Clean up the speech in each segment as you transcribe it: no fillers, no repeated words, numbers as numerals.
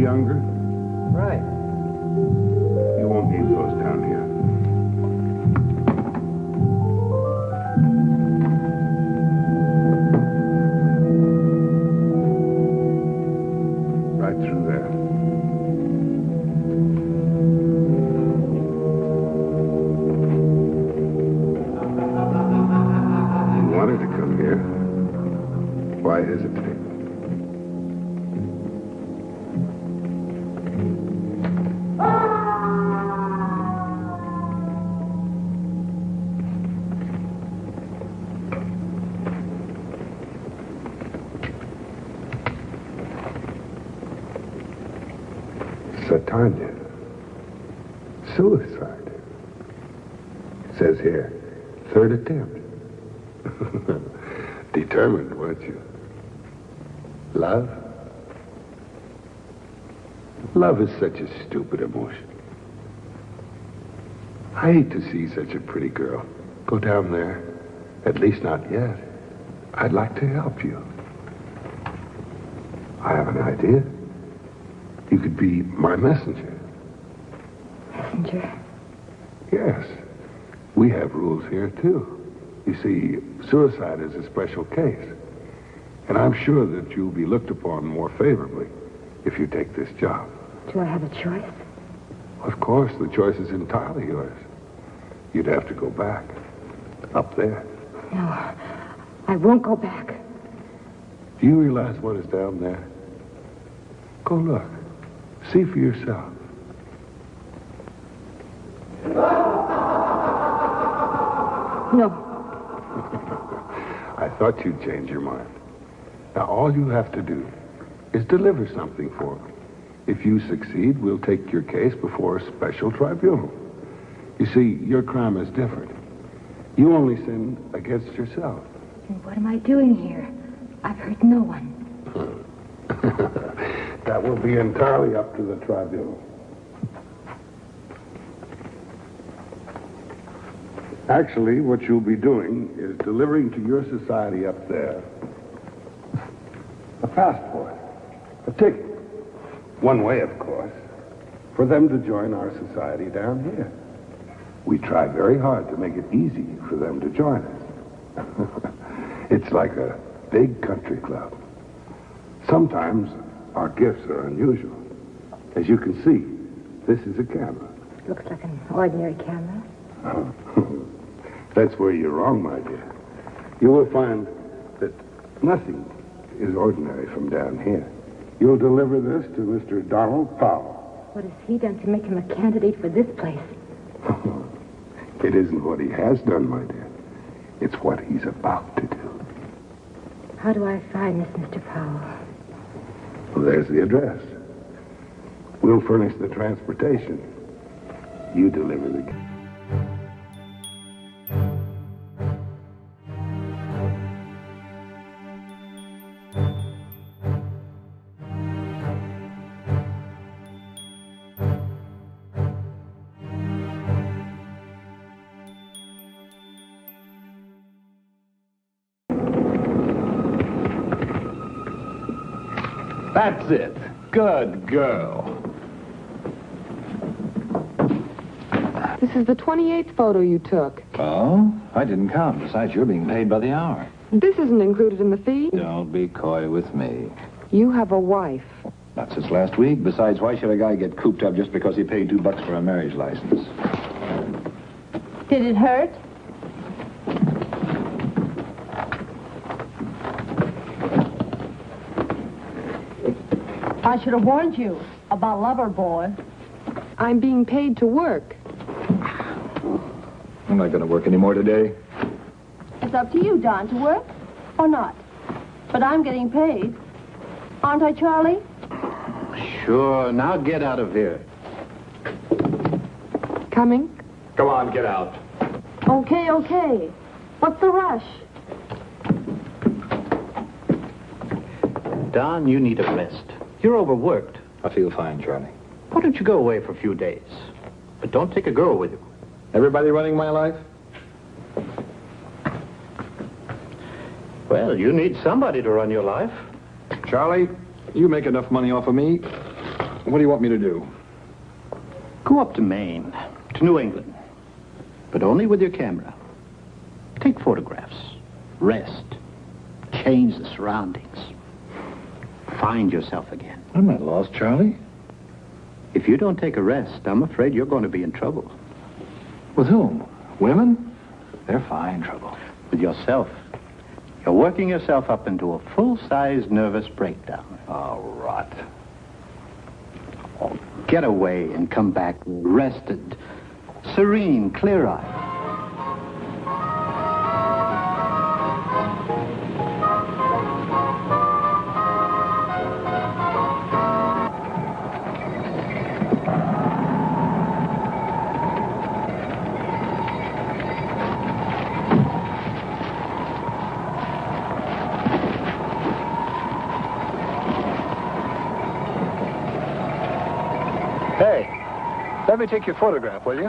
younger? Right. You won't need those down here. Right through there. You wanted to come here. Why hesitate? Satanya. Suicide. It says here, 3rd attempt. Determined, weren't you? Love? Love is such a stupid emotion. I hate to see such a pretty girl go down there. At least not yet. I'd like to help you. I have an idea. You could be my messenger. Messenger? Yes. We have rules here, too. You see, suicide is a special case. And I'm sure that you'll be looked upon more favorably if you take this job. Do I have a choice? Of course, the choice is entirely yours. You'd have to go back. Up there. No, I won't go back. Do you realize what is down there? Go look. See for yourself. No. I thought you'd change your mind. Now, all you have to do is deliver something for me. If you succeed, we'll take your case before a special tribunal. You see, your crime is different. You only sin against yourself. And what am I doing here? I've hurt no one. That will be entirely up to the tribunal. Actually, what you'll be doing is delivering to your society up there a passport, a ticket. One way, of course, for them to join our society down here. We try very hard to make it easy for them to join us. It's like a big country club. Sometimes our gifts are unusual. As you can see, this is a camera. Looks like an ordinary camera. That's where you're wrong, my dear. You will find that nothing is ordinary from down here. You'll deliver this to Mr. Donald Powell. What has he done to make him a candidate for this place? It isn't what he has done, my dear. It's what he's about to do. How do I find this Mr. Powell? Well, there's the address. We'll furnish the transportation. You deliver the... That's it. Good girl. This is the 28th photo you took. Oh? I didn't count. Besides, you're being paid by the hour. This isn't included in the fee. Don't be coy with me. You have a wife. Not since last week. Besides, why should a guy get cooped up just because he paid $2 for a marriage license? Did it hurt? I should have warned you about Lover Boy. I'm being paid to work. I'm not going to work anymore today. It's up to you, Don, to work or not. But I'm getting paid. Aren't I, Charlie? Sure. Now get out of here. Coming? Come on, get out. Okay, okay. What's the rush? Don, you need a rest. You're overworked. I feel fine, Charlie. Why don't you go away for a few days? But don't take a girl with you. Everybody running my life? Well, you need somebody to run your life. Charlie, you make enough money off of me. What do you want me to do? Go up to Maine, to New England. But only with your camera. Take photographs. Rest. Change the surroundings. Find yourself again. I'm not lost, Charlie. If you don't take a rest, I'm afraid you're going to be in trouble. With whom? Women? They're fine trouble. With yourself. You're working yourself up into a full-size nervous breakdown. Oh, rot. Oh, get away and come back rested, serene, clear-eyed. Let me take your photograph, will you?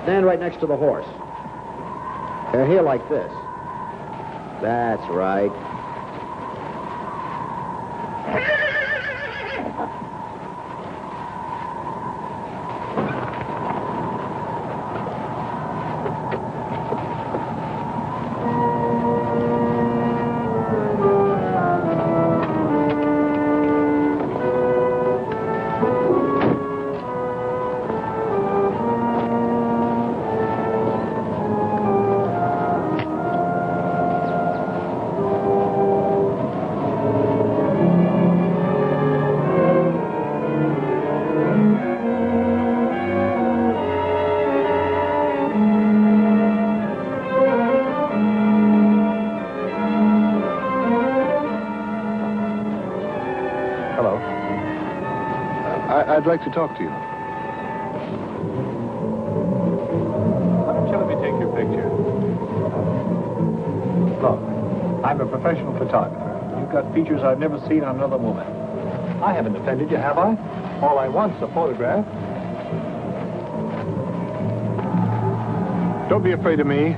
Stand right next to the horse. Here like this. That's right. I'd like to talk to you. Why don't you let me take your picture? Look, I'm a professional photographer. You've got features I've never seen on another woman. I haven't offended you, have I? All I want's a photograph. Don't be afraid of me.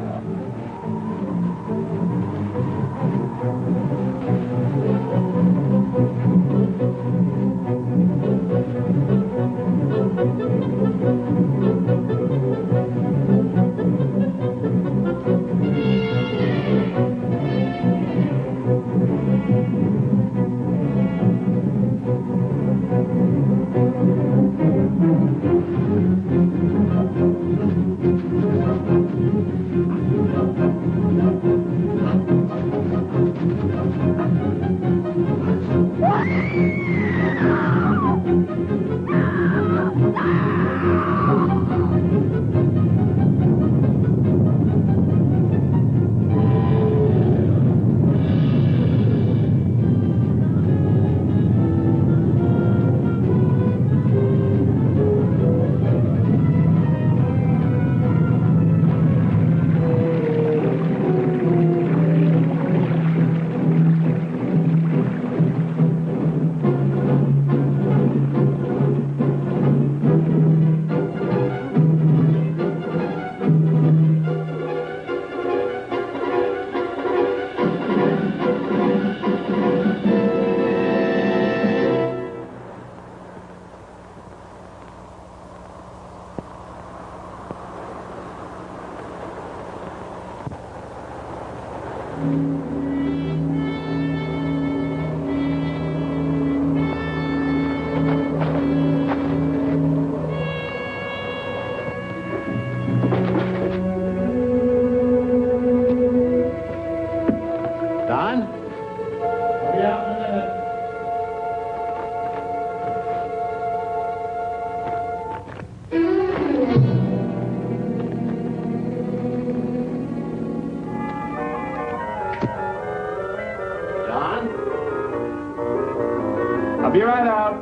I'll be right out.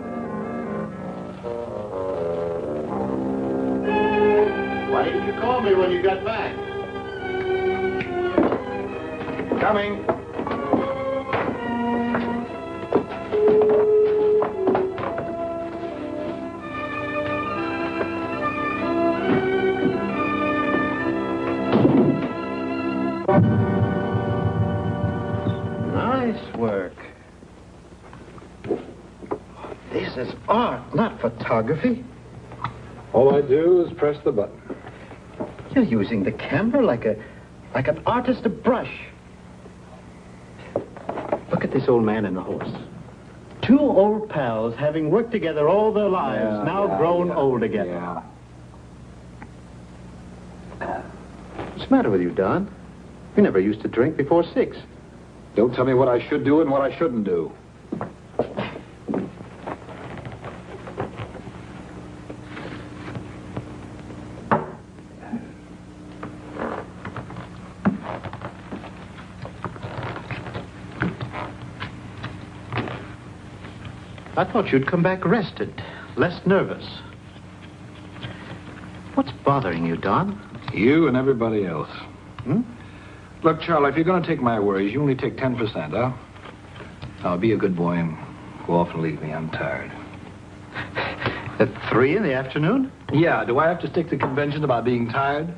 Why didn't you call me when you got back? Coming. Nice work. This is art, not photography. All I do is press the button. You're using the camera like an artist a brush. Look at this old man and the horse. Two old pals having worked together all their lives, grown old together. Yeah. What's the matter with you, Don? You never used to drink before 6. Don't tell me what I should do and what I shouldn't do. I thought you'd come back rested, less nervous. What's bothering you, Don? You and everybody else. Look, Charlie, if you're going to take my worries, you only take 10%, huh? Now, be a good boy and go off and leave me. I'm tired. At 3 in the afternoon? Yeah, do I have to stick to convention about being tired?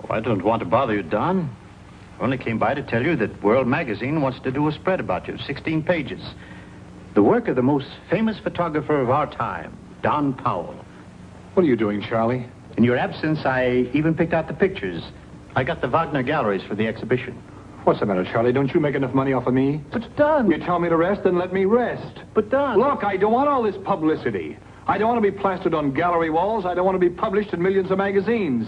Oh, I don't want to bother you, Don. I only came by to tell you that World Magazine wants to do a spread about you, 16 pages. The work of the most famous photographer of our time, Don Powell. What are you doing, Charlie? In your absence, I even picked out the pictures. I got the Wagner galleries for the exhibition. What's the matter, Charlie? Don't you make enough money off of me? But, Don... You tell me to rest, then let me rest. But, Don... Look, I don't want all this publicity. I don't want to be plastered on gallery walls. I don't want to be published in millions of magazines.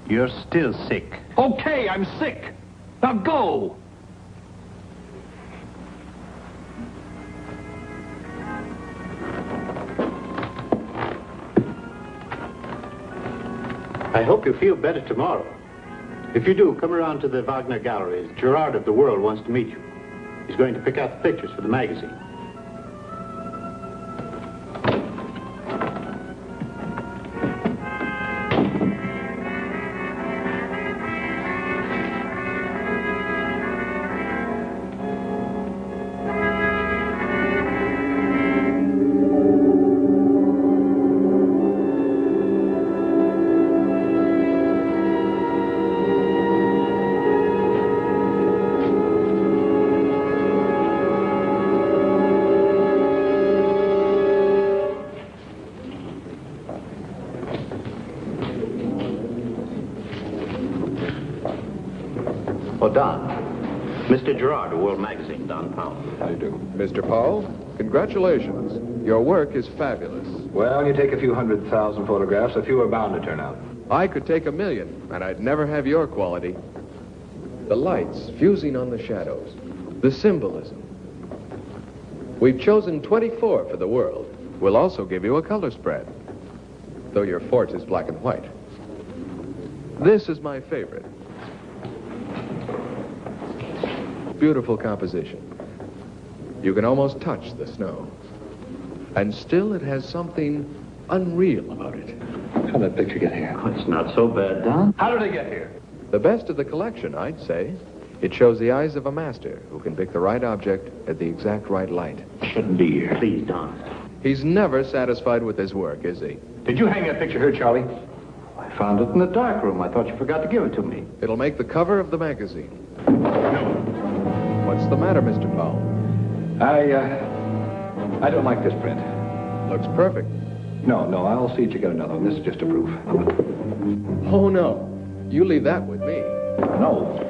You're still sick. Okay, I'm sick. Now go. I hope you feel better tomorrow. If you do, come around to the Wagner galleries. Gerard of the World wants to meet you. He's going to pick out the pictures for the magazine. Don. Mr. Gerard of World Magazine, Don Powell. How do you do? Mr. Powell, congratulations. Your work is fabulous. Well, you take a few 100,000 photographs, a few are bound to turn out. I could take 1,000,000, and I'd never have your quality. The lights fusing on the shadows, the symbolism. We've chosen 24 for the World. We'll also give you a color spread, though your forte is black and white. This is my favorite. Beautiful composition. You can almost touch the snow. And still it has something unreal about it. How'd that picture get here? Oh, it's not so bad, Don. How did it get here? The best of the collection, I'd say. It shows the eyes of a master who can pick the right object at the exact right light. Shouldn't be here. Please, Don. He's never satisfied with his work, is he? Did you hang that picture here, Charlie? I found it in the dark room. I thought you forgot to give it to me. It'll make the cover of the magazine. No. What's the matter, Mr. Powell? I don't like this print. Looks perfect. No, I'll see that you get another one. This is just a proof. Oh, no. You leave that with me. No.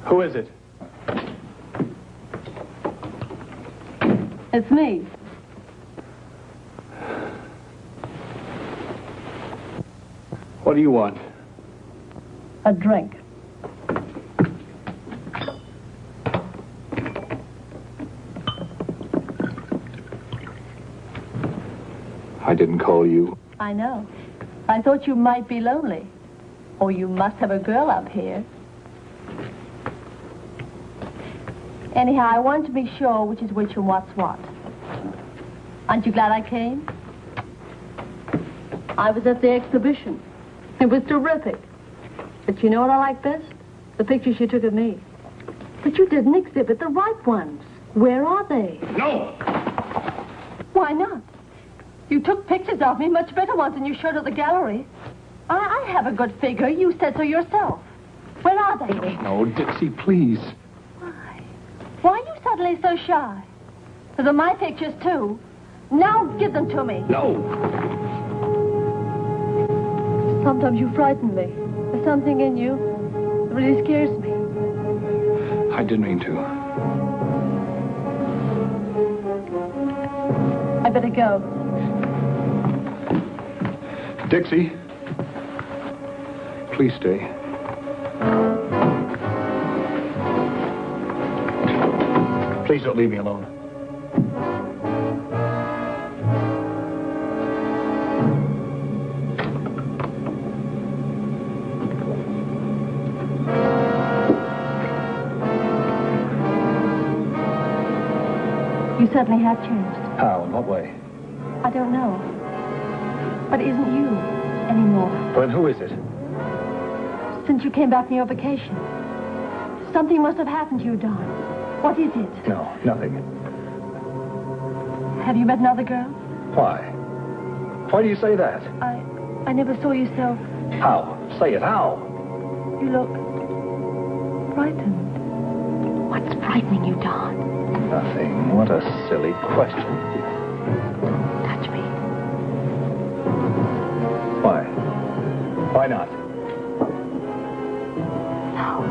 Who is it? It's me. What do you want? A drink. I didn't call you. I know. I thought you might be lonely. Or you must have a girl up here. Anyhow, I wanted to be sure which is which and what's what. Aren't you glad I came? I was at the exhibition. It was terrific. But you know what I like best? The pictures you took of me. But you didn't exhibit the right ones. Where are they? No! Why not? You took pictures of me, much better ones than you showed at the gallery. I have a good figure. You said so yourself. Where are they? No, Dixie, please. Why are you suddenly so shy? Those are my pictures, too. Now give them to me. No! Sometimes you frighten me. There's something in you that really scares me. I didn't mean to. I better go. Dixie. Please stay. Please don't leave me alone. You certainly have changed. How? In what way? I don't know. But it isn't you anymore. Then who is it? Since you came back from your vacation. Something must have happened to you, Don. What is it? No, nothing. Have you met another girl? Why? Why do you say that? I never saw you so... How? Say it, how? You look... frightened. What's frightening you, Don? Nothing. What a silly question. Touch me. Why? Why not? No.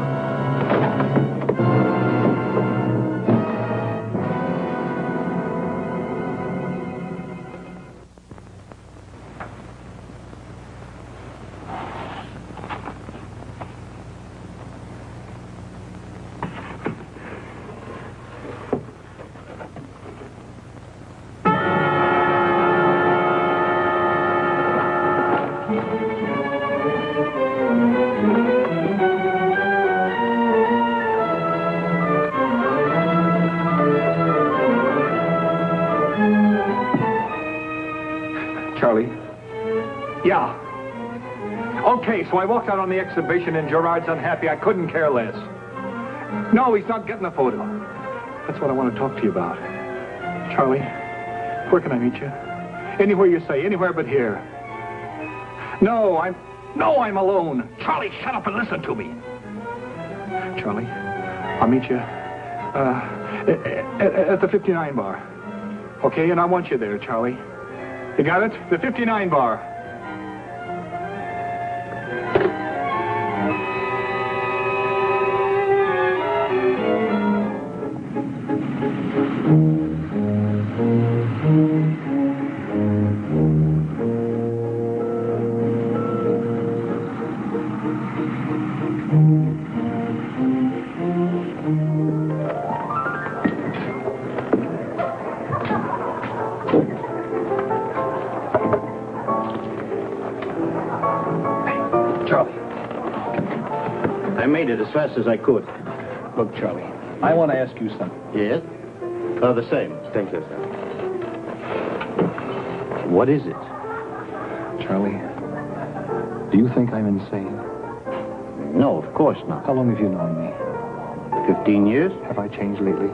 Yeah. Okay, so I walked out on the exhibition and Gerard's unhappy. I couldn't care less. No, he's not getting a photo. That's what I want to talk to you about. Charlie, where can I meet you? Anywhere you say, anywhere but here. No, I'm alone. Charlie, shut up and listen to me. Charlie, I'll meet you at the 59 bar. Okay, and I want you there, Charlie. You got it? The 59 bar. As fast as I could. Look, Charlie, I want to ask you something. Yes? The same. Thank you, sir. What is it? Charlie, do you think I'm insane? No, of course not. How long have you known me? 15 years? Have I changed lately?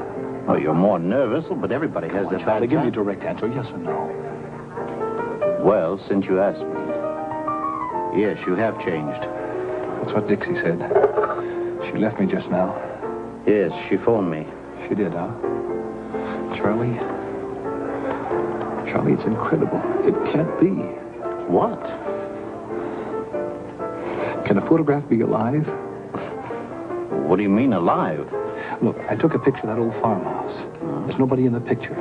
Oh, you're more nervous, but everybody has their Charlie, bad give me a time. direct answer, yes or no. Well, since you asked me, yes, you have changed. That's what Dixie said. She left me just now. Yes, she phoned me. She did, huh? Charlie, it's incredible. It can't be. What? Can a photograph be alive? What do you mean, alive? Look, I took a picture of that old farmhouse. There's nobody in the picture.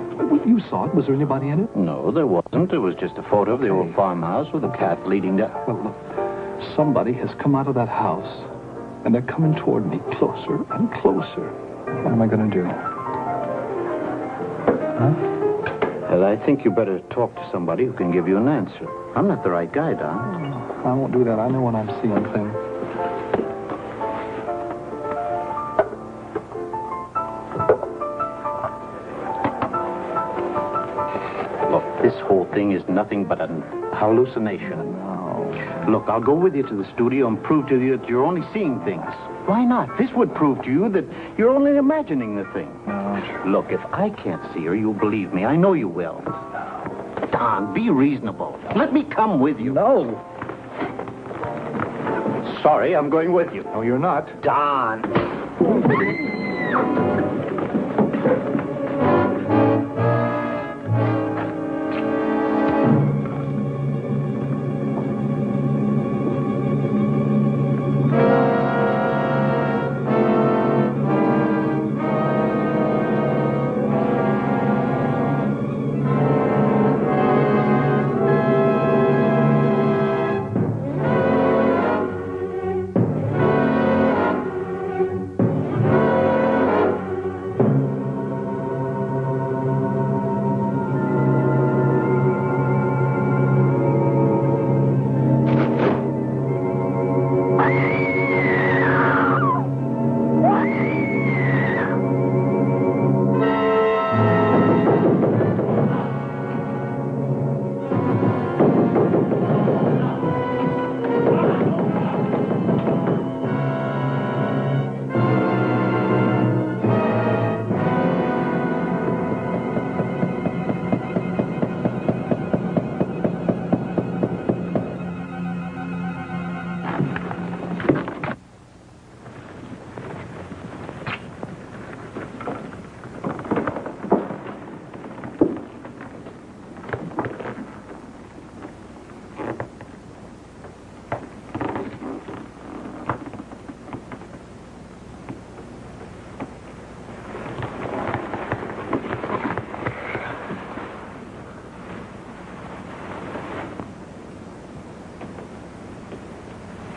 You saw it. Was there anybody in it? No, there wasn't. It was just a photo of the old farmhouse with a cat leading down. Well, look, somebody has come out of that house, and they're coming toward me closer and closer. What am I going to do? Huh? Well, I think you better talk to somebody who can give you an answer. I'm not the right guy, Don. I won't do that. I know when I'm seeing things. Look, this whole thing is nothing but an hallucination. Look, I'll go with you to the studio and prove to you that you're only seeing things. Why not? This would prove to you that you're only imagining the thing. Look, if I can't see her, you'll believe me. I know you will. Don, be reasonable. Let me come with you. No. Sorry, I'm going with you. No, you're not. Don.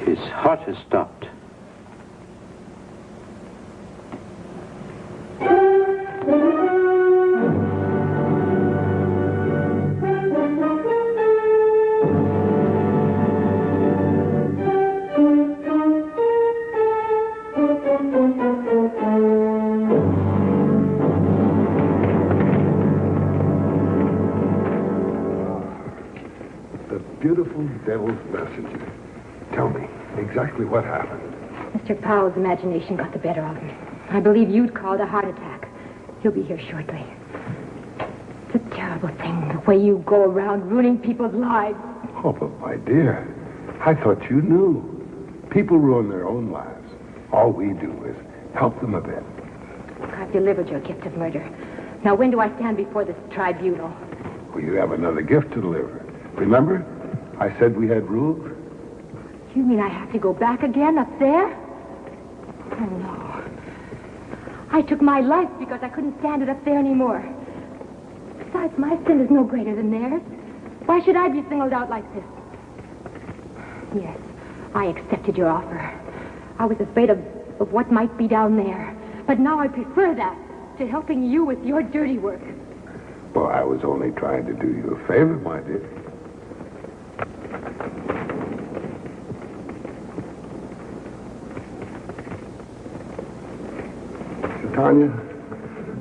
His heart has stopped. The beautiful devil's messenger. Tell me exactly what happened. Mr. Powell's imagination got the better of him. I believe you'd called a heart attack. He'll be here shortly. It's a terrible thing, the way you go around ruining people's lives. Oh, but my dear, I thought you knew. People ruin their own lives. All we do is help them a bit. I've delivered your gift of murder. Now, when do I stand before this tribunal? Well, you have another gift to deliver. Remember, I said we had rules? You mean I have to go back again up there? Oh, no. I took my life because I couldn't stand it up there anymore. Besides, my sin is no greater than theirs. Why should I be singled out like this? Yes, I accepted your offer. I was afraid of what might be down there. But now I prefer that to helping you with your dirty work. Well, I was only trying to do you a favor, my dear. Satanya,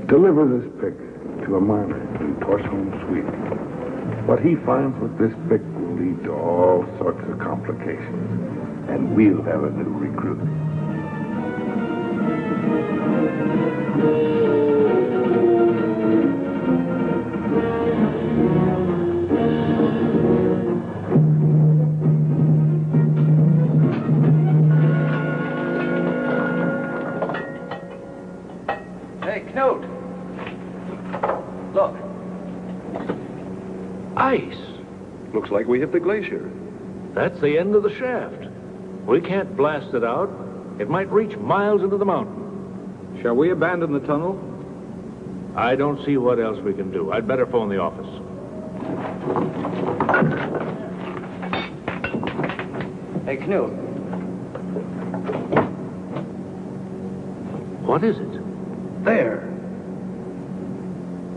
deliver this pick to a miner in Torsholm, Sweden. What he finds with this pick will lead to all sorts of complications, and we'll have a new recruit. Look. Ice. Looks like we hit the glacier. That's the end of the shaft. We can't blast it out. It might reach miles into the mountain. Shall we abandon the tunnel? I don't see what else we can do. I'd better phone the office. Hey, Knut. What is it? There.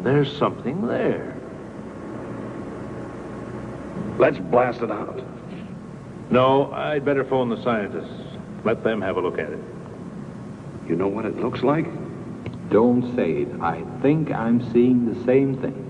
There's something there. Let's blast it out. No, I'd better phone the scientists. Let them have a look at it. You know what it looks like? Don't say it. I think I'm seeing the same thing.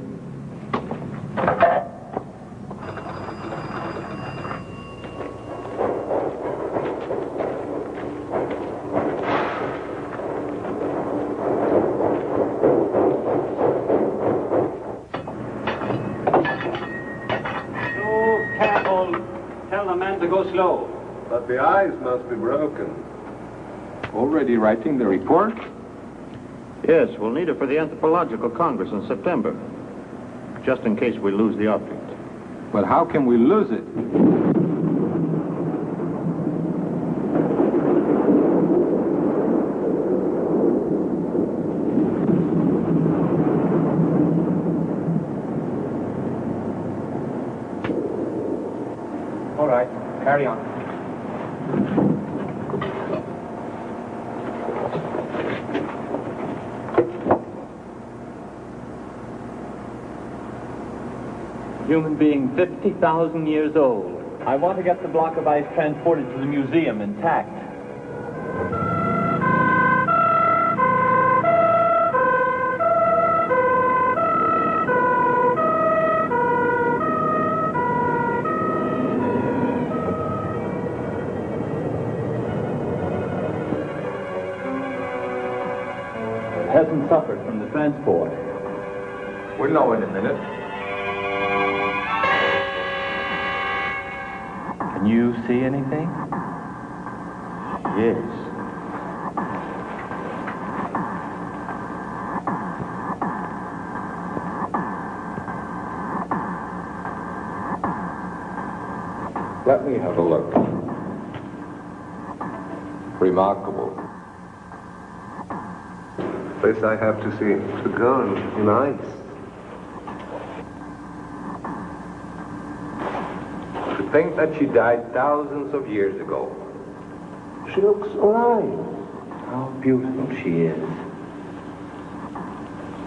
Slow. But the eyes must be broken. Already writing the report? Yes, we'll need it for the Anthropological Congress in September. Just in case we lose the object. But how can we lose it? All right. Carry on. Human being 50,000 years old. I want to get the block of ice transported to the museum intact. Hasn't suffered from the transport. We'll know in a minute. Can you see anything? Yes. Let me have a look. Remarkable. This I have to see. The girl in ice. To think that she died thousands of years ago. She looks alive. How beautiful she is.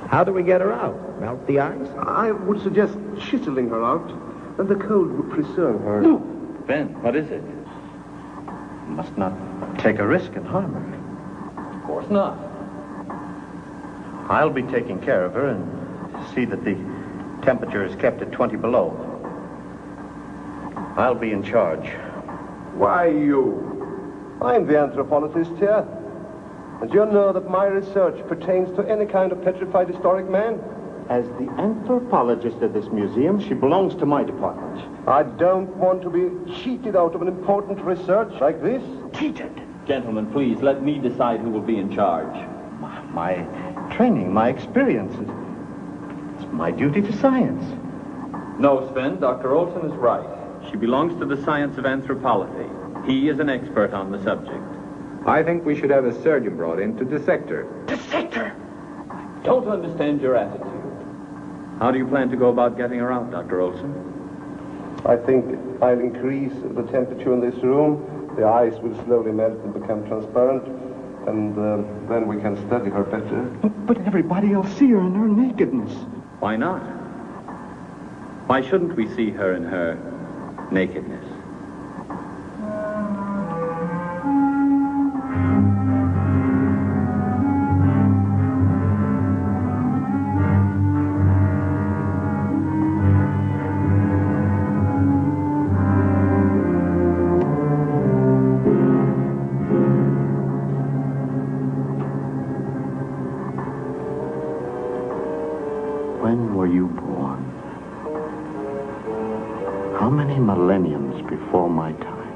How do we get her out? Melt the ice? I would suggest chiseling her out, and the cold would preserve her. No. Ben, what is it? Must not take a risk and harm her. Of course not. I'll be taking care of her and see that the temperature is kept at 20 below. I'll be in charge. Why you? I'm the anthropologist here. And you know that my research pertains to any kind of petrified historic man. As the anthropologist of this museum, she belongs to my department. I don't want to be cheated out of an important research like this. Cheated? Gentlemen, please, let me decide who will be in charge. My training, my experience. It's my duty to science. No, Sven, Dr. Olson is right. She belongs to the science of anthropology. He is an expert on the subject. I think we should have a surgeon brought in to dissect her. Dissect her? I don't understand your attitude. How do you plan to go about getting her out, Dr. Olson? I think I'll increase the temperature in this room. The ice will slowly melt and become transparent. And then we can study her better. But everybody will see her in her nakedness. Why not? Why shouldn't we see her in her nakedness? When were you born? How many millenniums before my time?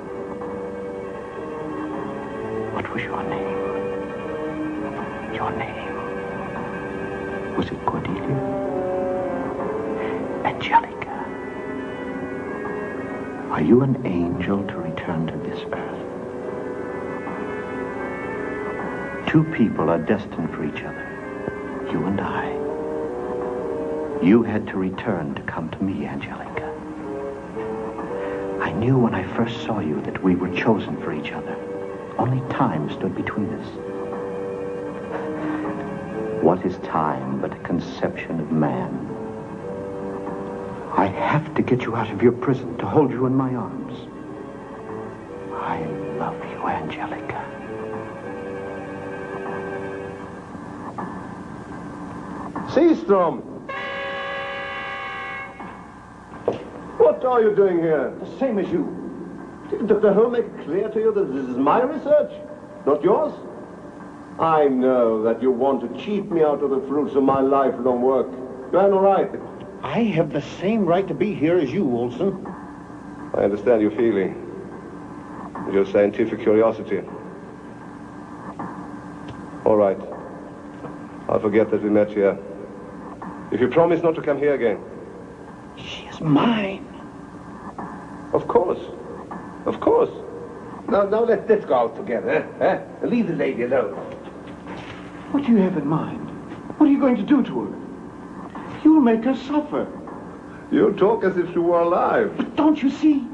What was your name? Your name? Was it Cordelia? Angelica? Are you an angel to return to this earth? Two people are destined for each other. You and I. You had to return to come to me, Angelica. I knew when I first saw you that we were chosen for each other. Only time stood between us. What is time but a conception of man? I have to get you out of your prison, to hold you in my arms. I love you, Angelica. Seastrom! What are you doing here? The same as you. Did Dr. Hume make it clear to you that this is my research, not yours? I know that you want to cheat me out of the fruits of my lifelong work. You have no right. I have the same right to be here as you, Olson. I understand your feeling. Your scientific curiosity. All right. I'll forget that we met here. If you promise not to come here again. She is mine. Of course. Of course. Now let's go out together, eh? Leave the lady alone. What do you have in mind? What are you going to do to her? You'll make her suffer. You talk as if she were alive. But don't you see?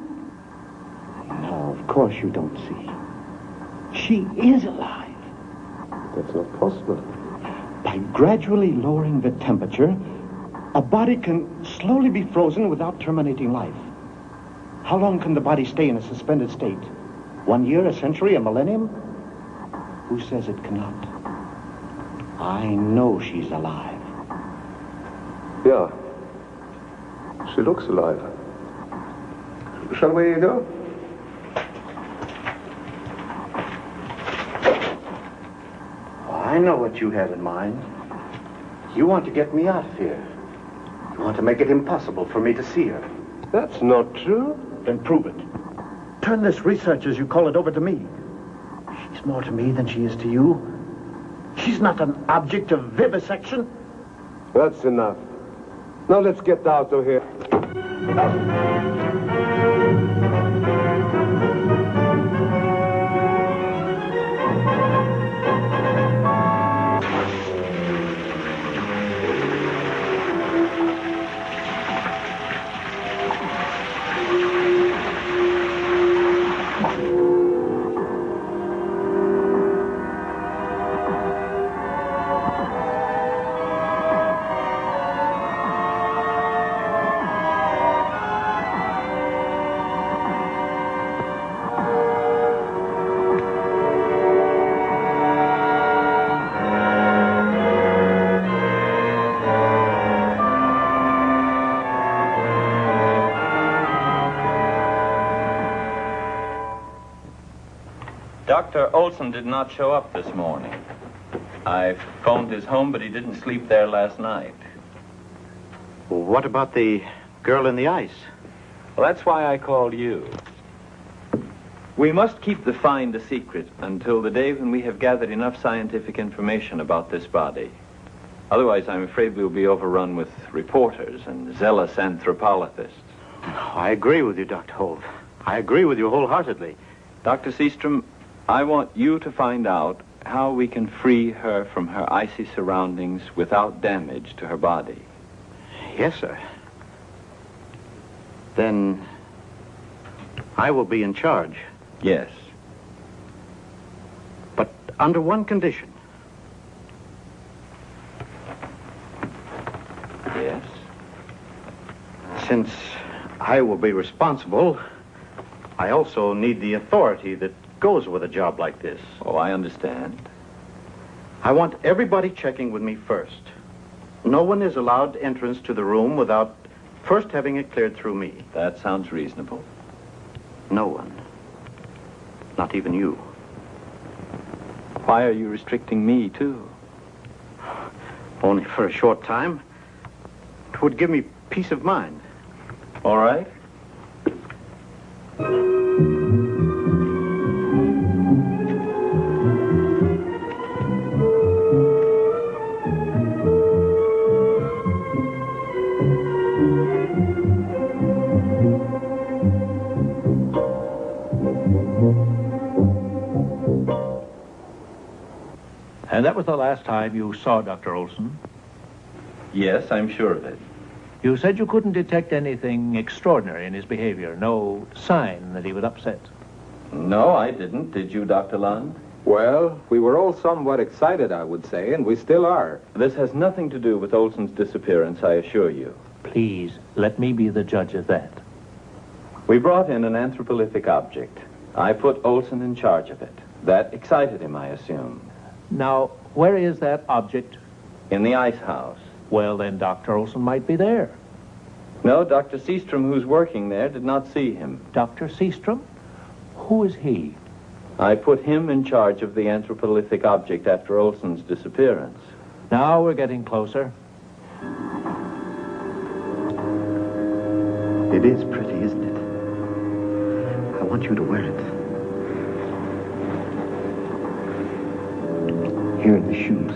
No, of course you don't see. She is alive. That's not possible. By gradually lowering the temperature, a body can slowly be frozen without terminating life. How long can the body stay in a suspended state? 1 year, a century, a millennium? Who says it cannot? I know she's alive. Yeah. She looks alive. Shall we go? I know what you have in mind. You want to get me out of here. You want to make it impossible for me to see her. That's not true. Then prove it. Turn this research, as you call it, over to me. She's more to me than she is to you. She's not an object of vivisection. That's enough. Now let's get out of here. Dr. Olson did not show up this morning. I phoned his home, but he didn't sleep there last night. Well, what about the girl in the ice? Well, that's why I called you. We must keep the find a secret until the day when we have gathered enough scientific information about this body. Otherwise, I'm afraid we'll be overrun with reporters and zealous anthropologists. I agree with you, Dr. Holt. I agree with you wholeheartedly. Dr. Seastrom, I want you to find out how we can free her from her icy surroundings without damage to her body. Yes, sir. Then I will be in charge. Yes. But under one condition. Yes? Since I will be responsible, I also need the authority that goes with a job like this. Oh, I understand. I want everybody checking with me first. No one is allowed entrance to the room without first having it cleared through me. That sounds reasonable. No one. Not even you. Why are you restricting me, too? Only for a short time. It would give me peace of mind. All right. And that was the last time you saw Dr. Olson? Yes, I'm sure of it. You said you couldn't detect anything extraordinary in his behavior, no sign that he was upset. No, I didn't. Did you, Dr. Lund? Well, we were all somewhat excited, I would say, and we still are. This has nothing to do with Olson's disappearance, I assure you. Please, let me be the judge of that. We brought in an anthropolithic object. I put Olson in charge of it. That excited him, I assume. Now, where is that object? In the ice house. Well, then Dr. Olson might be there. No, Dr. Seastrom, who's working there, did not see him. Dr. Seastrom? Who is he? I put him in charge of the anthropolithic object after Olson's disappearance. Now we're getting closer. It is pretty, isn't it? I want you to wear it. Here are the shoes.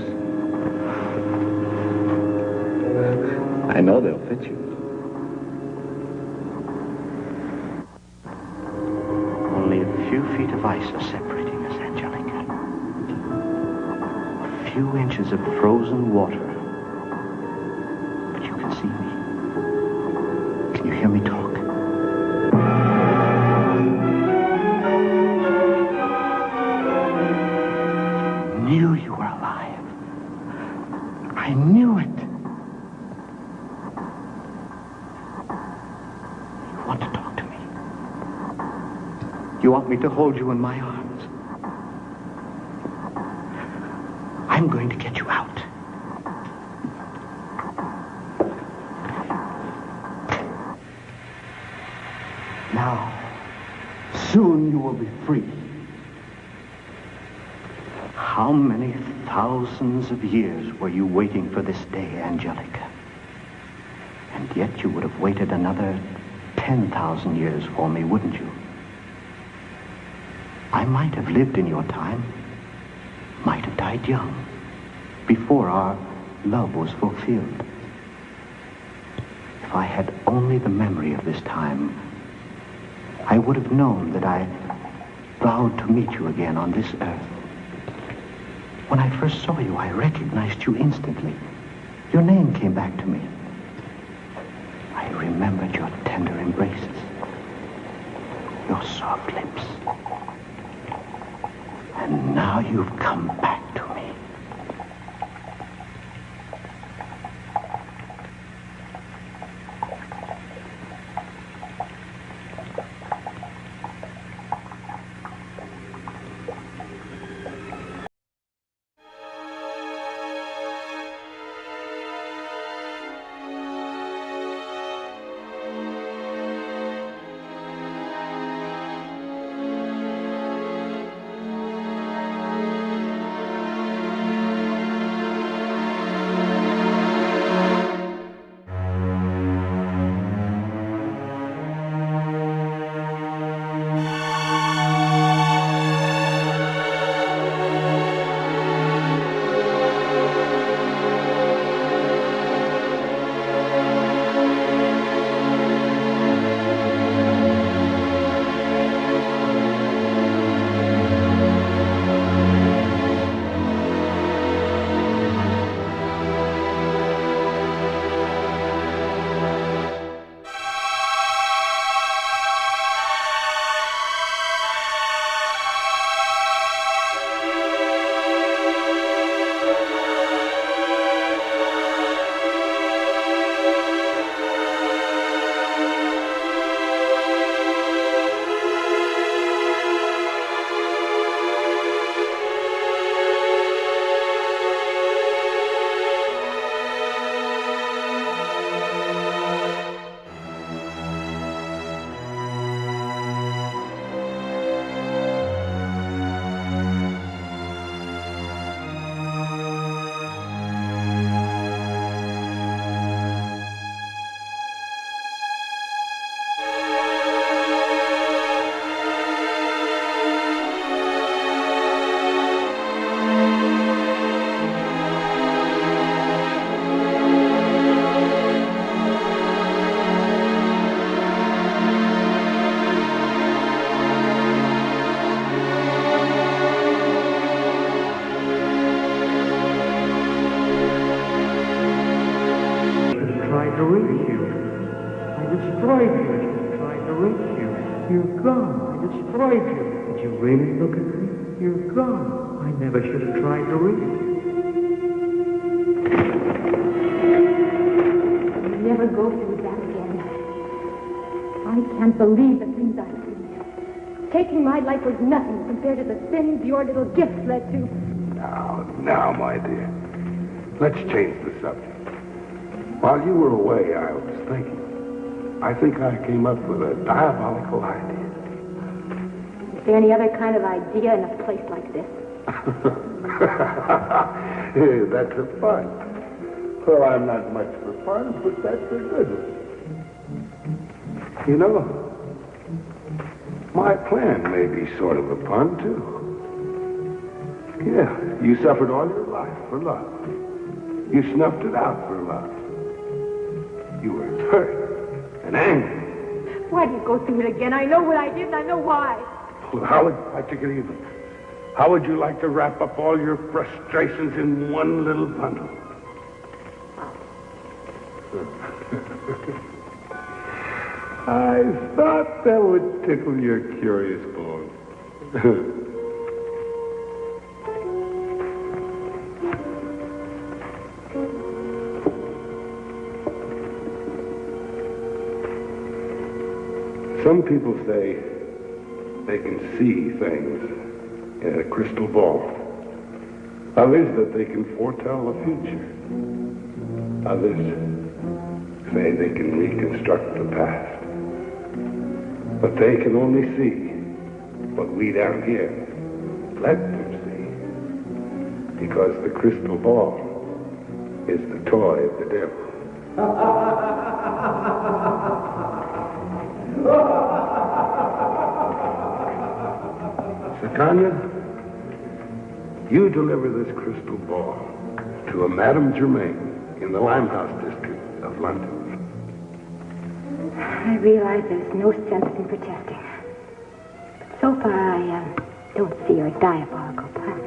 I know they'll fit you. Only a few feet of ice are separating us, Angelica. A few inches of frozen water. But you can see me. Can you hear me talk? I knew you were alive. I knew it. You want to talk to me? You want me to hold you in my arms? I'm going to get you out. Now, soon you will be free. How many thousands of years were you waiting for this day, Angelica? And yet you would have waited another 10,000 years for me, wouldn't you? I might have lived in your time, might have died young, before our love was fulfilled. If I had only the memory of this time, I would have known that I vowed to meet you again on this earth. When I first saw you, I recognized you instantly. Your name came back to me. I remembered your tender embraces, your soft lips. And now you've come back to me. You're gone. I destroyed you. Did you really look at me? You're gone. I never should have tried to read. You never go can't believe the things I've seen. Taking my life was nothing compared to the sins your little gifts led to. Now, my dear. Let's change the subject. While you were away, I was thinking. I think I came up with a diabolical idea. Is there any other kind of idea in a place like this? That's a fun. Well, I'm not much for fun, but that's a good one. You know, my plan may be sort of a pun, too. Yeah, you suffered all your life for love. You snuffed it out for love. You were hurt and angry. Why do you go through it again? I know what I did and I know why. Well, how would you like to get even? How would you like to wrap up all your frustrations in one little bundle? I thought that would tickle your curious bones. Some people say they can see things in a crystal ball. Others that they can foretell the future. Others say they can reconstruct the past. But they can only see what we down here let them see. Because the crystal ball is the toy of the devil. Satanya, you deliver this crystal ball to a Madame Germaine in the Limehouse district of London. I realize there's no sense in protesting. But so far, I don't see your diabolical plan.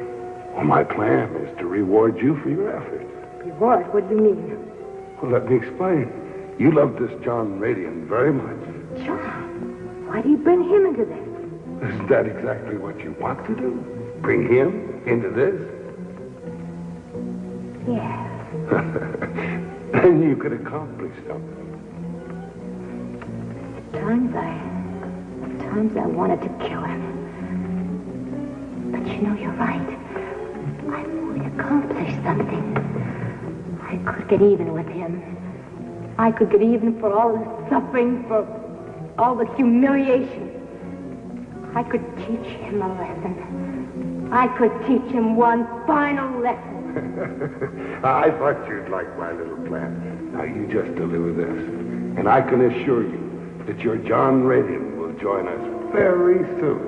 Well, my plan is to reward you for your efforts. Reward? What do you mean? Well, let me explain. You love this John Radian very much. John? Why do you bring him into this? Isn't that exactly what you want to do? Bring him into this? Yes. Then you could accomplish something. At times I wanted to kill him. But you know, you're right. I would accomplish something. I could get even with him. I could get even for all the suffering, for all the humiliation. I could teach him a lesson. I could teach him one final lesson. I thought you'd like my little plan. Now, you just deliver this. And I can assure you that your John Radian will join us very soon.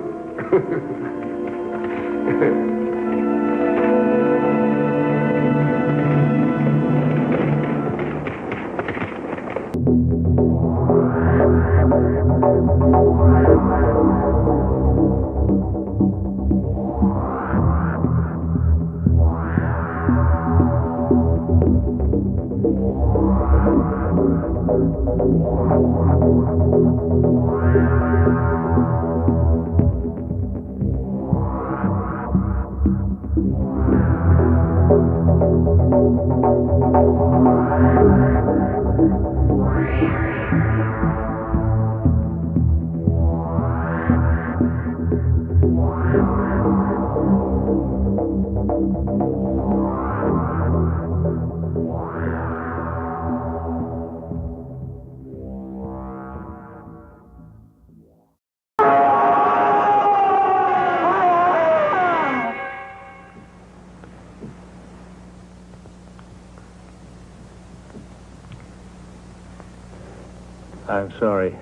I'm sorry.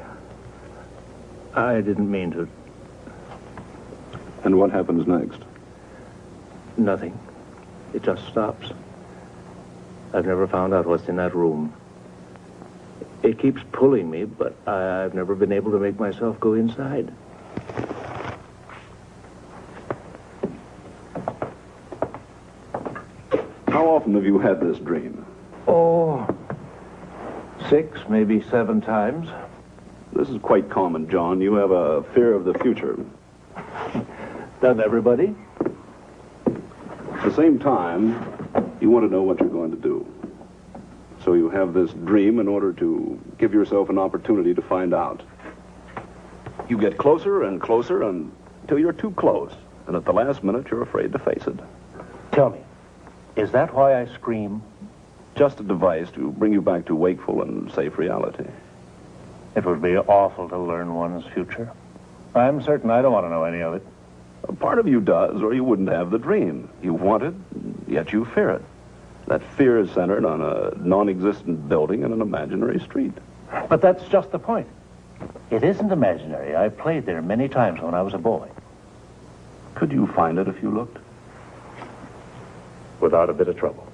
I didn't mean to. And what happens next? Nothing. It just stops. I've never found out what's in that room. It keeps pulling me, but I've never been able to make myself go inside. How often have you had this dream? Oh, 6, maybe 7 times. This is quite common, John. You have a fear of the future. Doesn't everybody? At the same time, you want to know what you're going to do. So you have this dream in order to give yourself an opportunity to find out. You get closer and closer until you're too close. And at the last minute, you're afraid to face it. Tell me, is that why I scream? Just a device to bring you back to wakeful and safe reality. It would be awful to learn one's future. I'm certain I don't want to know any of it. A part of you does, or you wouldn't have the dream. You want it, yet you fear it. That fear is centered on a non-existent building and an imaginary street. But that's just the point. It isn't imaginary. I played there many times when I was a boy. Could you find it if you looked? Without a bit of trouble.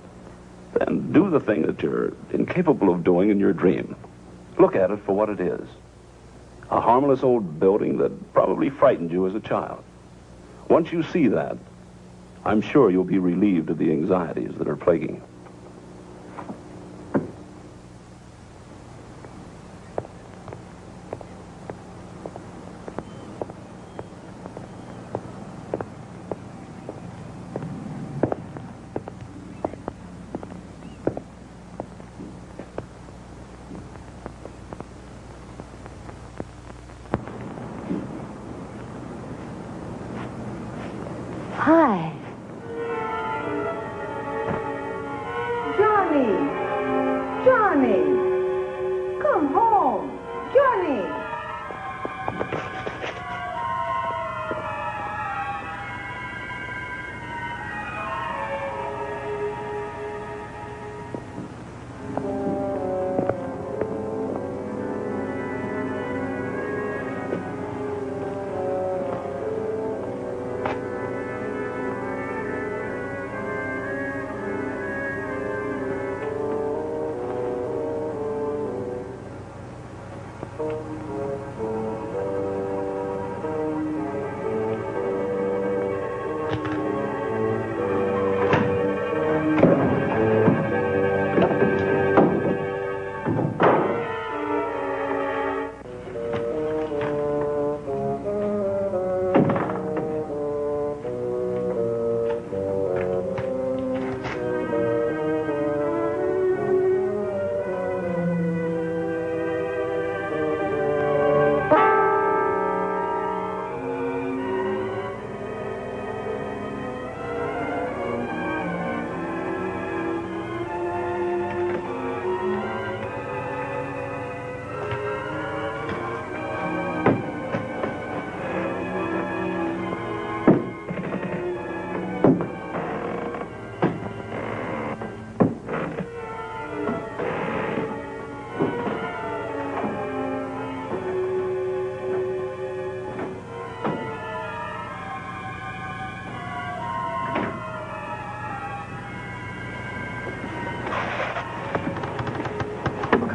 Then do the thing that you're incapable of doing in your dream. Look at it for what it is. A harmless old building that probably frightened you as a child. Once you see that, I'm sure you'll be relieved of the anxieties that are plaguing you. Hi. Johnny! Come home! Johnny!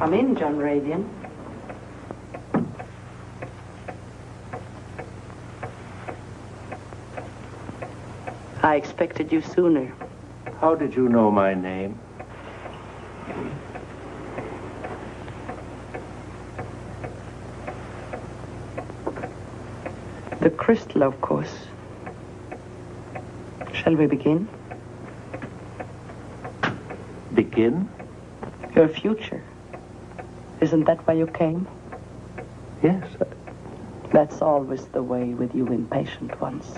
Come in, John Radian. I expected you sooner. How did you know my name? The crystal, of course. Shall we begin? Begin? Your future. Isn't that why you came? Yes. That's always the way with you impatient ones.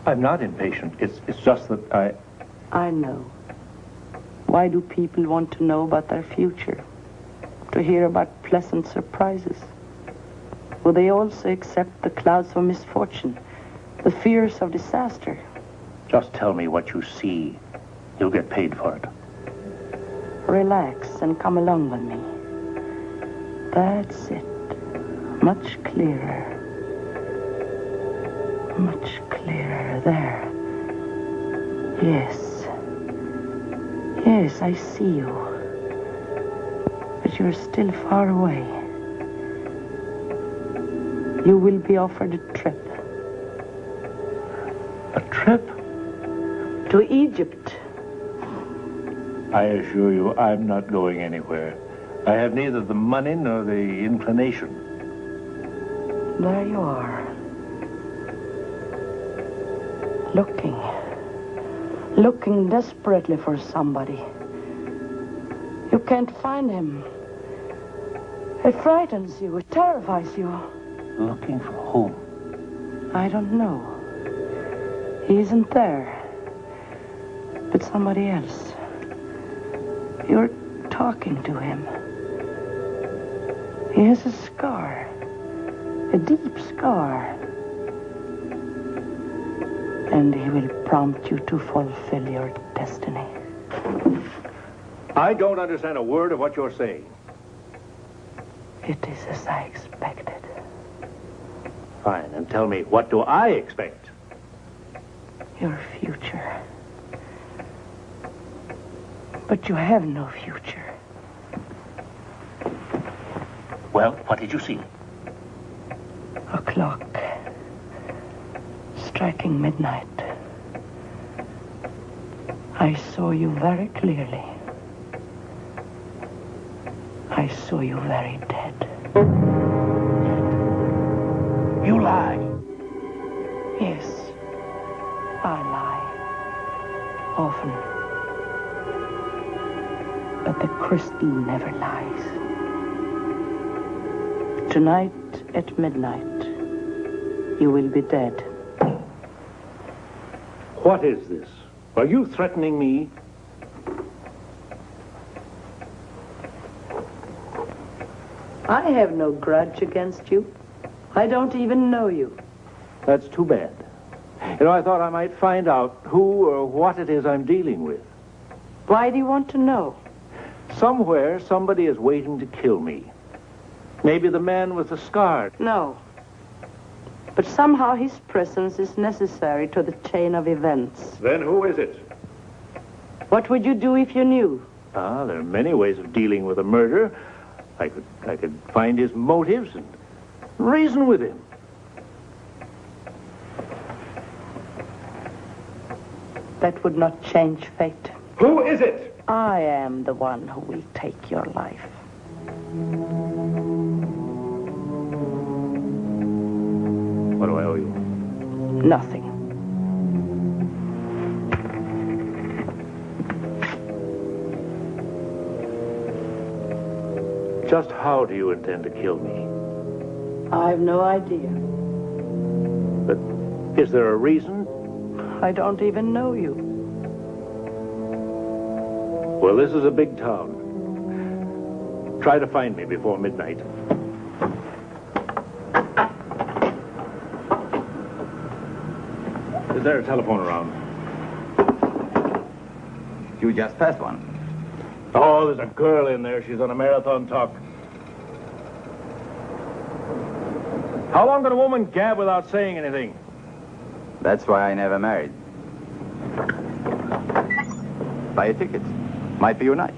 I'm not impatient. It's just that I know. Why do people want to know about their future? To hear about pleasant surprises? Will they also accept the clouds of misfortune, the fears of disaster? Just tell me what you see. You'll get paid for it. Relax and come along with me. That's it. Much clearer. Much clearer. There. Yes. Yes, I see you. But you're still far away. You will be offered a trip. A trip? To Egypt. I assure you, I'm not going anywhere. I have neither the money nor the inclination. There you are. Looking desperately for somebody. You can't find him. It frightens you. It terrifies you. Looking for whom? I don't know. He isn't there. But somebody else. You're talking to him. He has a scar. A deep scar. And he will prompt you to fulfill your destiny. I don't understand a word of what you're saying. It is as I expected. Fine, and tell me, what do I expect? Your future. But you have no future. Well, what did you see? A clock. Striking midnight. I saw you very clearly. I saw you very dead. You lie. Yes, I lie. Often. But the crystal never lies. Tonight at midnight, you will be dead. What is this? Are you threatening me? I have no grudge against you. I don't even know you. That's too bad. You know, I thought I might find out who or what it is I'm dealing with. Why do you want to know? Somewhere, somebody is waiting to kill me. Maybe the man with the scar. No. But somehow his presence is necessary to the chain of events. Then who is it? What would you do if you knew? Ah, there are many ways of dealing with a murder. I could find his motives and reason with him. That would not change fate. Who is it? I am the one who will take your life. What do I owe you? Nothing. Just how do you intend to kill me? I have no idea. But is there a reason? I don't even know you. Well, this is a big town. Try to find me before midnight. Is there a telephone around? You just passed one. Oh, there's a girl in there. She's on a marathon talk. How long can a woman gab without saying anything? That's why I never married. Buy a ticket. Might be your night.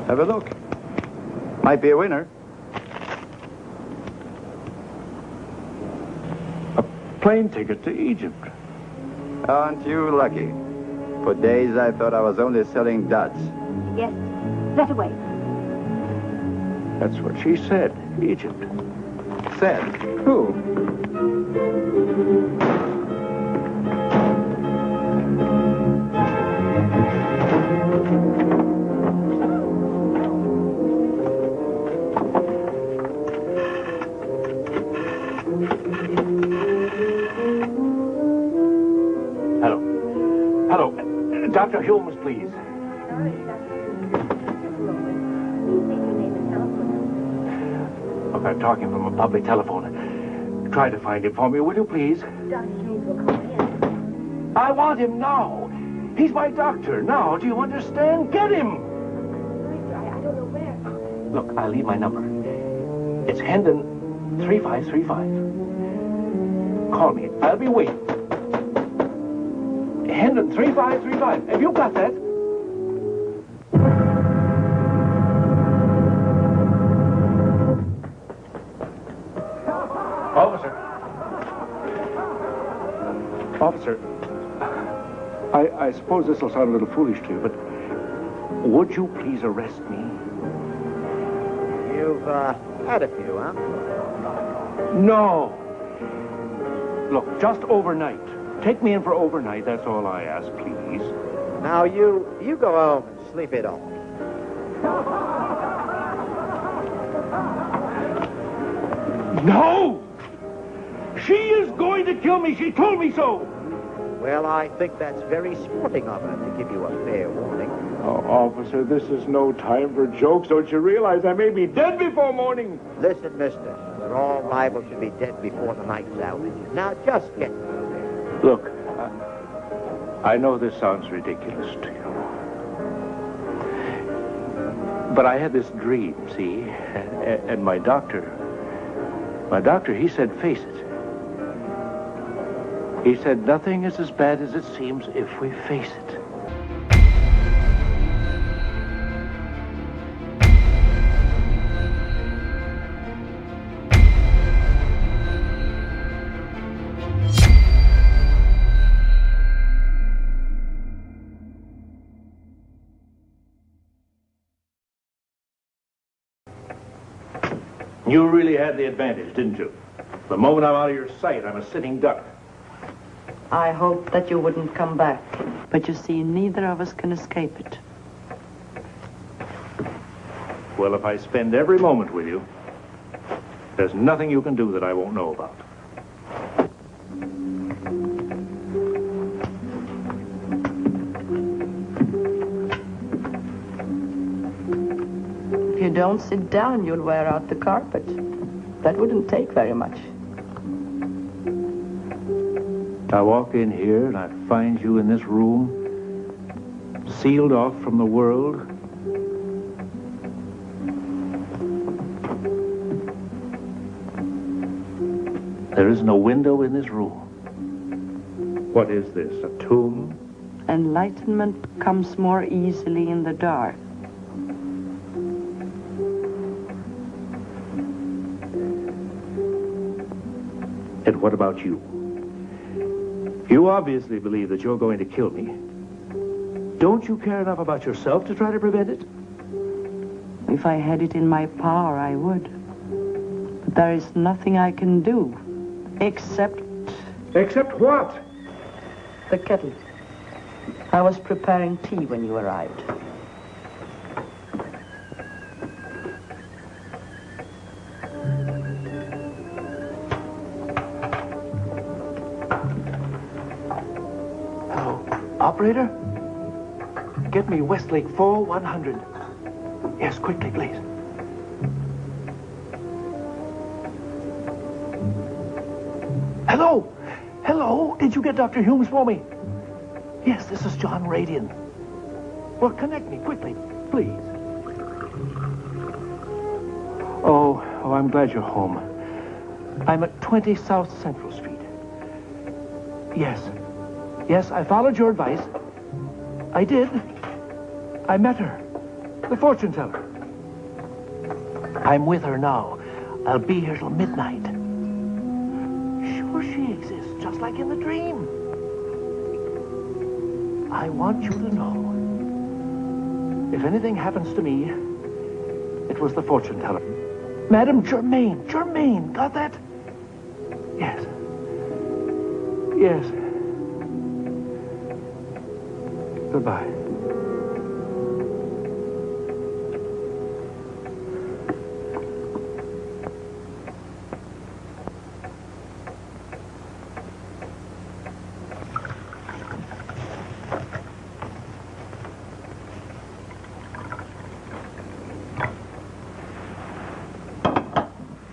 Have a look. Might be a winner. Plane ticket to Egypt. Aren't you lucky? For days I thought I was only selling duds. Yes, that away. That's what she said. Egypt. Said? Who? Hello. Dr. Hume, please. Look, I'm talking from a public telephone. Try to find him for me, will you, please? I want him now. He's my doctor now. Do you understand? Get him. I don't know where. Look, I'll leave my number. It's Hendon 3535. Call me. I'll be waiting. Hendon 3535. Have you got that? Officer, I suppose this will sound a little foolish to you, but would you please arrest me? You've had a few, huh? No. Look, just overnight, take me in for overnight. That's all I ask, please. Now, you go home and sleep it off. No! She is going to kill me. She told me so. Well, I think that's very sporting of her to give you a fair warning. Oh, officer, this is no time for jokes. Don't you realize I may be dead before morning? Listen, mister, we're all liable to be dead before the night's out. Now, just get through there. Look, I know this sounds ridiculous to you. But I had this dream, see? And my doctor, he said, face it. He said, nothing is as bad as it seems if we face it. You really had the advantage, didn't you? The moment I'm out of your sight, I'm a sitting duck. I hoped that you wouldn't come back. But you see, neither of us can escape it. Well, if I spend every moment with you, there's nothing you can do that I won't know about. If you don't sit down, you'll wear out the carpet. That wouldn't take very much. I walk in here and I find you in this room, sealed off from the world. There isn't a window in this room. What is this, a tomb? Enlightenment comes more easily in the dark. And what about you? You obviously believe that you're going to kill me. Don't you care enough about yourself to try to prevent it? If I had it in my power, I would. But there is nothing I can do, except... Except what? The kettle. I was preparing tea when you arrived. Operator, get me Westlake 4100. Yes, quickly, please. Hello? Hello? Did you get Dr. Hume for me? Yes, this is John Radian. Well, connect me quickly, please. Oh, I'm glad you're home. I'm at 20 South Central Street. Yes. Yes, I followed your advice. I did. I met her. The fortune teller. I'm with her now. I'll be here till midnight. Sure she exists, just like in the dream. I want you to know, if anything happens to me, it was the fortune teller. Madame Germaine. Germaine, got that? Yes. Yes. Goodbye.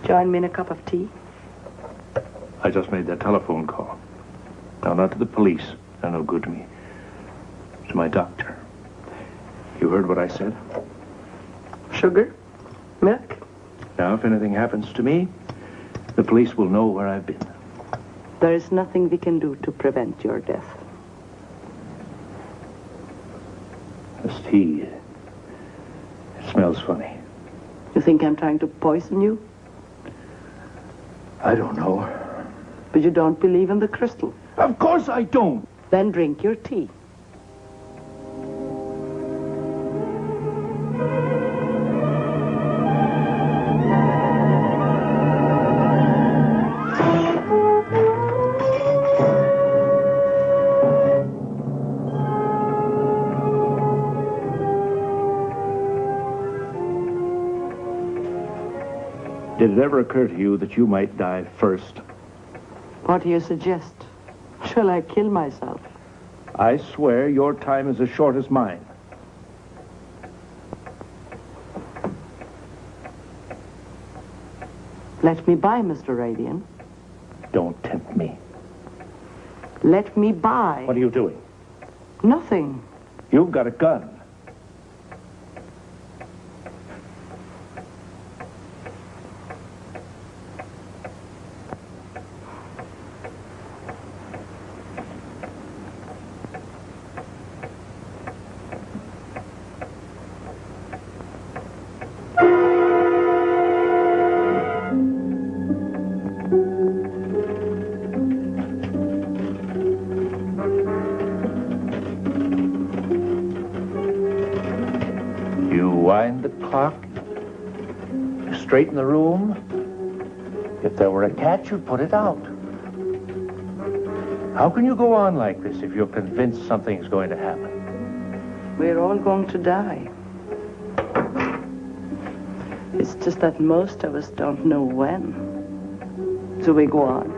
Join me in a cup of tea? I just made that telephone call. Now, not to the police. They're no good to me. To my doctor. You heard what I said? Sugar? Milk? Now, if anything happens to me, the police will know where I've been. There is nothing we can do to prevent your death. This tea, it smells funny. You think I'm trying to poison you? I don't know. But you don't believe in the crystal? Of course I don't. Then drink your tea. Did it ever occur to you that you might die first? What do you suggest? Shall I kill myself? I swear your time is as short as mine. Let me by, Mr. Radian. Don't tempt me. Let me by. What are you doing? Nothing. You've got a gun. Wind the clock. You straighten the room. If there were a cat, you'd put it out. How can you go on like this if you're convinced something's going to happen? We're all going to die. It's just that most of us don't know when. So we go on,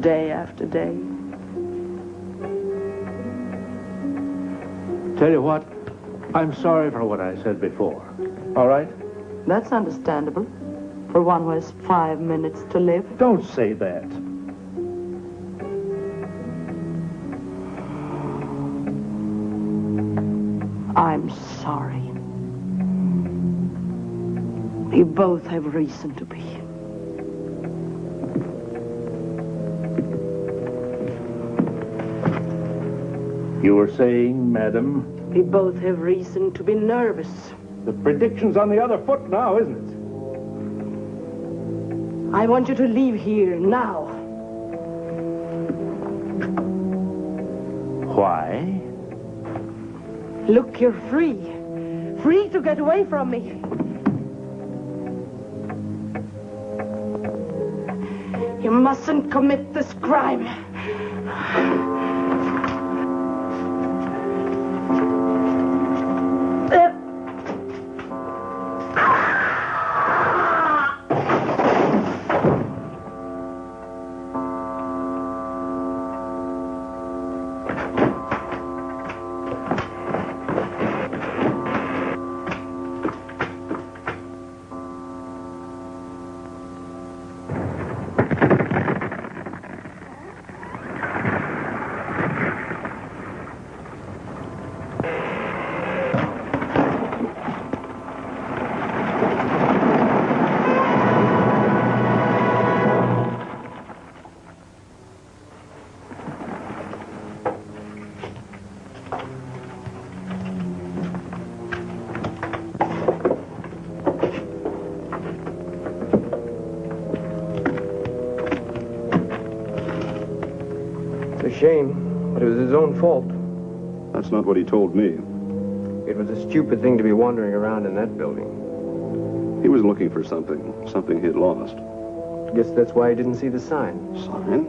day after day. Tell you what, I'm sorry for what I said before. All right? That's understandable. For one who has 5 minutes to live. Don't say that. I'm sorry. We both have reason to be. You were saying, madam? We both have reason to be nervous. The prediction's on the other foot now, isn't it? I want you to leave here now. Why? Look, you're free. Free to get away from me. You mustn't commit this crime. Shame, but it was his own fault. That's not what he told me. It was a stupid thing to be wandering around in that building. He was looking for something he'd lost. Guess that's why he didn't see the sign. Sign?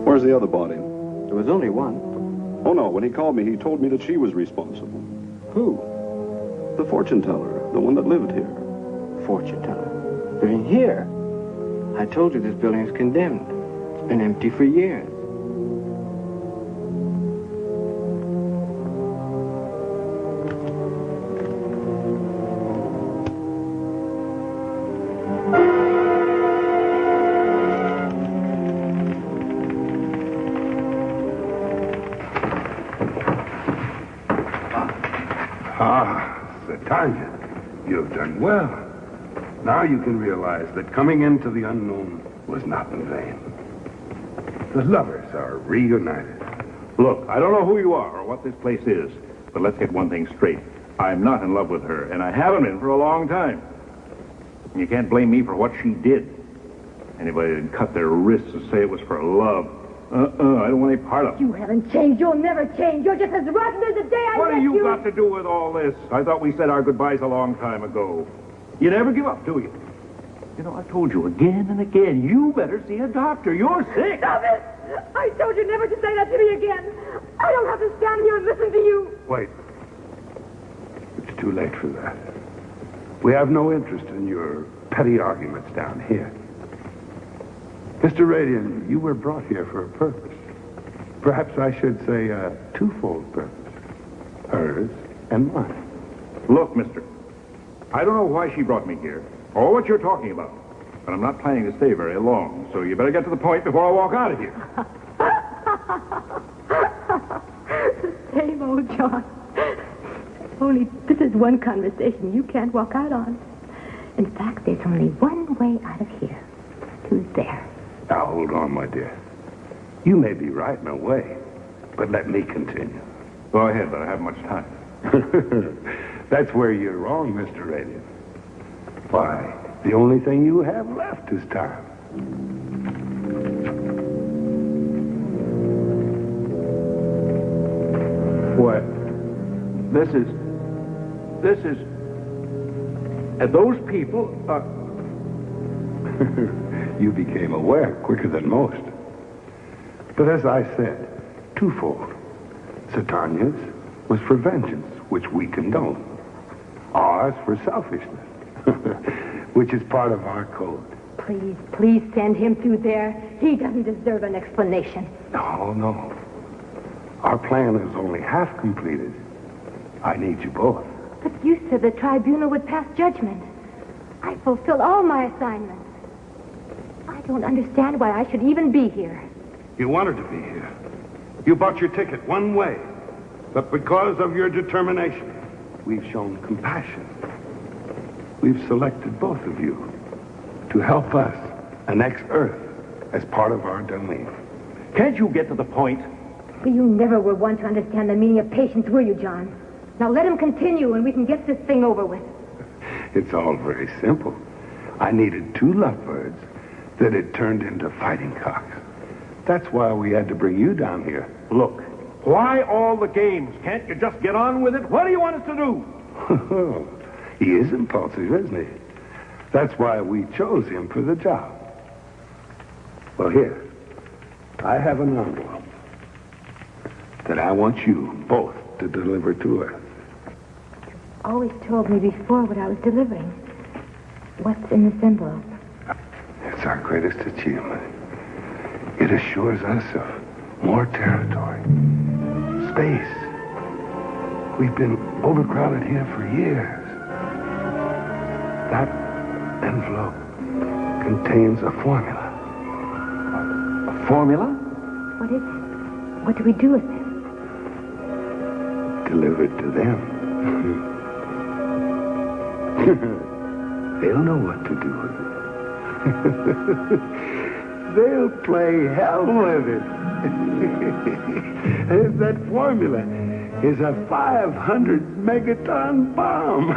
Where's the other body? There was only one. Oh, no, when he called me, he told me that she was responsible. Who? The fortune teller, the one that lived here. Fortune teller? Living here? I told you this building's condemned. It's been empty for years. Satanya, you've done well. Now you can realize that coming into the unknown was not in vain. The lovers are reunited. Look, I don't know who you are or what this place is, but let's get one thing straight. I'm not in love with her, and I haven't been for a long time. You can't blame me for what she did. Anybody that'd cut their wrists and say it was for love. I don't want any part of it. You haven't changed. You'll never change. You're just as rotten as the day I met you. What have you got to do with all this? I thought we said our goodbyes a long time ago. You never give up, do you? You know, I told you again and again, you better see a doctor. You're sick. Stop it! I told you never to say that to me again. I don't have to stand here and listen to you. Wait. It's too late for that. We have no interest in your petty arguments down here. Mr. Radian, you were brought here for a purpose. Perhaps I should say a twofold purpose. Hers and mine. Look, mister, I don't know why she brought me here, or what you're talking about, but I'm not planning to stay very long, so you better get to the point before I walk out of here. Same old John. Only this is one conversation you can't walk out on. In fact, there's only one way out of here. Who's there? Now, hold on, my dear. You may be right in a way, but let me continue. Go ahead, I don't have much time. That's where you're wrong, Mr. Radian. Why, the only thing you have left is time. What? This is... And those people are... You became aware quicker than most. But as I said, twofold. Satanya's was for vengeance, which we condone. Ours for selfishness, which is part of our code. Please send him through there. He doesn't deserve an explanation. No. Our plan is only half completed. I need you both. But you said the tribunal would pass judgment. I fulfilled all my assignments. I don't understand why I should even be here. You wanted to be here. You bought your ticket one way. But because of your determination, we've shown compassion. We've selected both of you to help us annex Earth as part of our domain. Can't you get to the point? You never were one to understand the meaning of patience, were you, John? Now let him continue and we can get this thing over with. It's all very simple. I needed two lovebirds that had turned into fighting cocks. That's why we had to bring you down here. Look, why all the games? Can't you just get on with it? What do you want us to do? He is impulsive, isn't he? That's why we chose him for the job. Well, here, I have an envelope that I want you both to deliver to her. Always told me before what I was delivering. What's in this envelope? It's our greatest achievement. It assures us of more territory, space. We've been overcrowded here for years. That envelope contains a formula. A formula? What is it? What do we do with it? Deliver it to them. They'll know what to do with it. They'll play hell with it. That formula is a 500 megaton bomb.